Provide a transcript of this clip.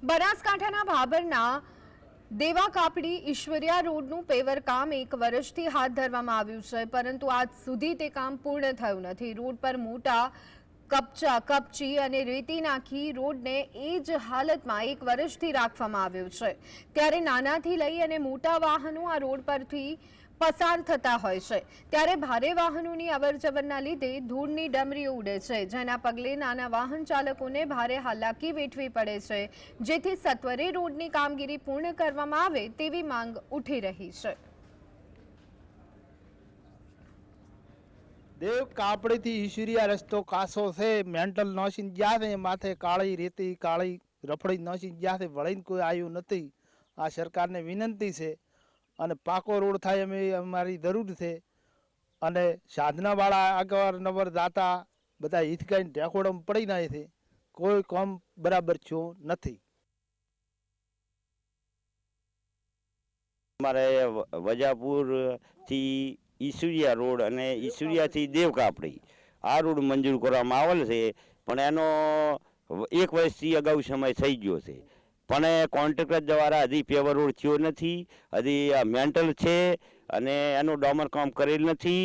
બનાસકાંઠાના ભાભરના દેવા કાપડી ઈશ્વરિયા રોડનું પેવર કામ 1 વર્ષથી હાથ ધરવામાં આવ્યું છે, પરંતુ આજ સુધી તે કામ પૂર્ણ થયું નથી। રોડ પર મોટા કપચી અને રેતી નાખી રોડને એ જ હાલતમાં 1 વર્ષથી રાખવામાં આવ્યો છે। ત્યારે નાનાથી લઈ અને મોટા વાહનો આ રોડ પરથી પસાર થતા હોય છે, ત્યારે ભારે વાહનોની અવરજવરના લીધે ધૂળની ડમરીઓ ઉડે છે, જેના પગલે નાના વાહન ચાલકોને ભારે હાલાકી વેઠવી પડે છે, જેથી સત્વરે રોડની કામગીરી પૂર્ણ કરવામાં આવે તેવી માંગ ઉઠી રહી છે। देव कापड़ी थी ईश्वरिया रस्तो कासो से मेंटल नौसिन जाते माथे काली रेती काली रफड़ी नौसिन जाते वळीने कोई आयु नथी। आ सरकार ने विनंती से अने पाको रोड थाय अमे अमारी जरूर छे अने साधनावाळा अगरनवर जाता बधा हिचकाईने ढेकोड़म पड़ी जाय छे, कोई काम बराबर थयो नथी। अमारे वजापुर थी ईश्वरिया रोड अने ईश्वरिया थी देव कापड़ी आ रोड मंजूर करवामां आवेल छे, पण एनो 1 वर्षथी अगाऊ समय थई गयो छे, पण कॉन्ट्रेक्टर द्वारा हजी पेवर रोड थयो नथी। हजी आ मेंटल छे अने एनो डामर काम करेल नथी